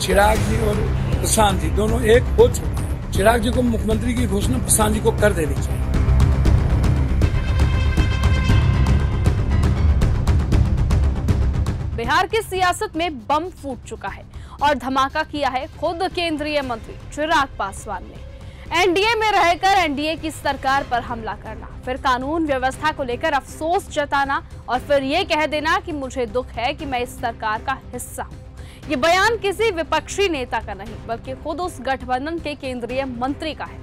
चिराग जी और प्रशांत जी दोनों एक हो चुके हैं। चिराग जी को मुख्यमंत्री की घोषणा प्रशांत जी को कर देनी चाहिए। बिहार की सियासत में बम फूट चुका है और धमाका किया है खुद केंद्रीय मंत्री चिराग पासवान ने। एनडीए में रहकर एनडीए की सरकार पर हमला करना, फिर कानून व्यवस्था को लेकर अफसोस जताना और फिर ये कह देना कि मुझे दुख है कि मैं इस सरकार का हिस्सा हूं। ये बयान किसी विपक्षी नेता का नहीं बल्कि खुद उस गठबंधन के केंद्रीय मंत्री का है।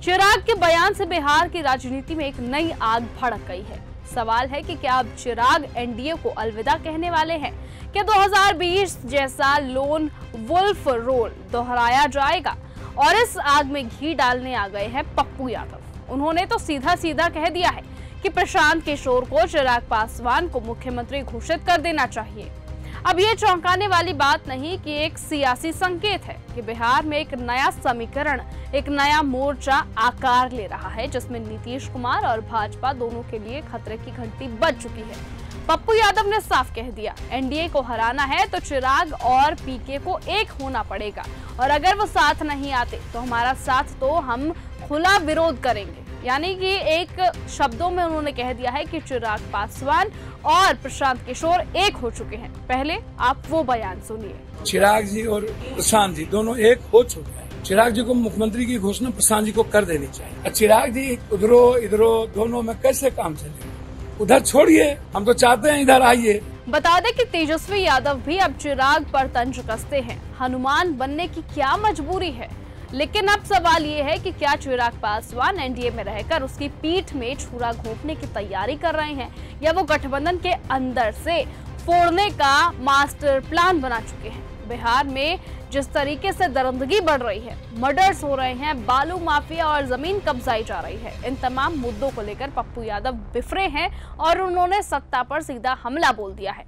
चिराग के बयान से बिहार की राजनीति में एक नई आग भड़क गई है। सवाल है कि क्या अब चिराग एनडीए को अलविदा कहने वाले हैं? क्या 2020 जैसा लोन वुल्फ रोल दोहराया जाएगा? और इस आग में घी डालने आ गए हैं पप्पू यादव। उन्होंने तो सीधा सीधा कह दिया है कि प्रशांत किशोर को चिराग पासवान को मुख्यमंत्री घोषित कर देना चाहिए। अब ये चौंकाने वाली बात नहीं कि एक सियासी संकेत है कि बिहार में एक नया समीकरण, एक नया मोर्चा आकार ले रहा है, जिसमें नीतीश कुमार और भाजपा दोनों के लिए खतरे की घंटी बज चुकी है। पप्पू यादव ने साफ कह दिया, एनडीए को हराना है तो चिराग और पीके को एक होना पड़ेगा और अगर वो साथ नहीं आते तो हमारा साथ तो हम खुला विरोध करेंगे। यानी कि एक शब्दों में उन्होंने कह दिया है कि चिराग पासवान और प्रशांत किशोर एक हो चुके हैं। पहले आप वो बयान सुनिए। चिराग जी और प्रशांत जी दोनों एक हो चुके हैं। चिराग जी को मुख्यमंत्री की घोषणा प्रशांत जी को कर देनी चाहिए। चिराग जी उधरों दोनों में कैसे काम चलेगा? उधर छोड़िए, हम तो चाहते हैं इधर आइए। बता दें कि तेजस्वी यादव भी अब चिराग पर तंज कसते हैं। हनुमान बनने की क्या मजबूरी है? लेकिन अब सवाल ये है कि क्या चिराग पासवान एनडीए में रहकर उसकी पीठ में छुरा घोंपने की तैयारी कर रहे हैं या वो गठबंधन के अंदर से फोड़ने का मास्टर प्लान बना चुके हैं? बिहार में जिस तरीके से दरिंदगी बढ़ रही है, मर्डर्स हो रहे हैं, बालू माफिया और जमीन कब्जाई जा रही है, इन तमाम मुद्दों को लेकर पप्पू यादव बिफरे हैं और उन्होंने सत्ता पर सीधा हमला बोल दिया है।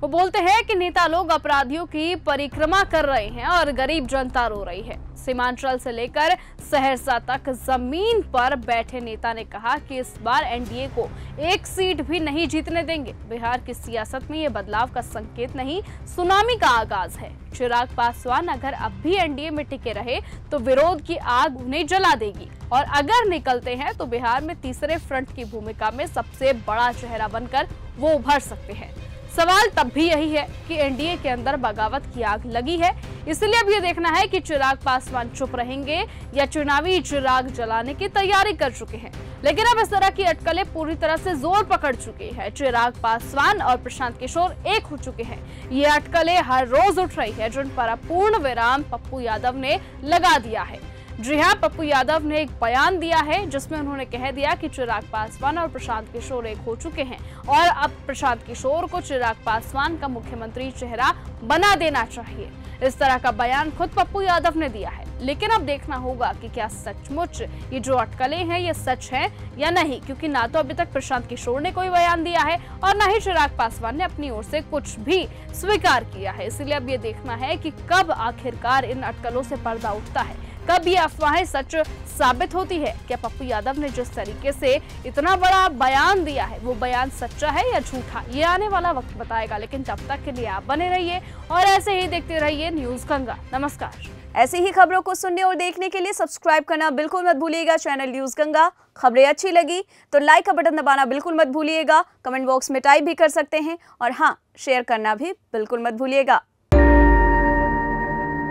वो बोलते हैं कि नेता लोग अपराधियों की परिक्रमा कर रहे हैं और गरीब जनता रो रही है। सीमांचल से लेकर सहरसा तक जमीन पर बैठे नेता ने कहा कि इस बार एनडीए को एक सीट भी नहीं जीतने देंगे। बिहार की सियासत में ये बदलाव का संकेत नहीं, सुनामी का आगाज है। चिराग पासवान अगर अब भी एनडीए में टिके रहे तो विरोध की आग उन्हें जला देगी और अगर निकलते हैं तो बिहार में तीसरे फ्रंट की भूमिका में सबसे बड़ा चेहरा बनकर वो उभर सकते हैं। सवाल तब भी यही है कि एनडीए के अंदर बगावत की आग लगी है, इसलिए अब ये देखना है कि चिराग पासवान चुप रहेंगे या चुनावी चिराग जलाने की तैयारी कर चुके हैं। लेकिन अब इस तरह की अटकलें पूरी तरह से जोर पकड़ चुकी है। चिराग पासवान और प्रशांत किशोर एक हो चुके हैं। ये अटकलें हर रोज उठ रही है, जिन पर पूर्ण विराम पप्पू यादव ने लगा दिया है। जी हाँ, पप्पू यादव ने एक बयान दिया है जिसमें उन्होंने कह दिया कि चिराग पासवान और प्रशांत किशोर एक हो चुके हैं और अब प्रशांत किशोर को चिराग पासवान का मुख्यमंत्री चेहरा बना देना चाहिए। इस तरह का बयान खुद पप्पू यादव ने दिया है। लेकिन अब देखना होगा कि क्या सचमुच ये जो अटकलें हैं ये सच है या नहीं, क्योंकि ना तो अभी तक प्रशांत किशोर ने कोई बयान दिया है और ना ही चिराग पासवान ने अपनी ओर से कुछ भी स्वीकार किया है। इसलिए अब ये देखना है कि कब आखिरकार इन अटकलों से पर्दा उठता है, कब ये अफवाहें सच साबित होती है। क्या पप्पू यादव ने जिस तरीके से इतना बड़ा बयान दिया है वो बयान सच्चा है या झूठा, ये आने वाला वक्त बताएगा। लेकिन तब तक के लिए आप बने रहिए और ऐसे ही देखते रहिए न्यूज गंगा। नमस्कार। ऐसी ही खबरों को सुनने और देखने के लिए सब्सक्राइब करना बिल्कुल मत भूलिएगा चैनल न्यूज गंगा। खबरें अच्छी लगी तो लाइक का बटन दबाना बिल्कुल मत भूलिएगा। कमेंट बॉक्स में टाइप भी कर सकते हैं और हाँ, शेयर करना भी बिल्कुल मत भूलिएगा।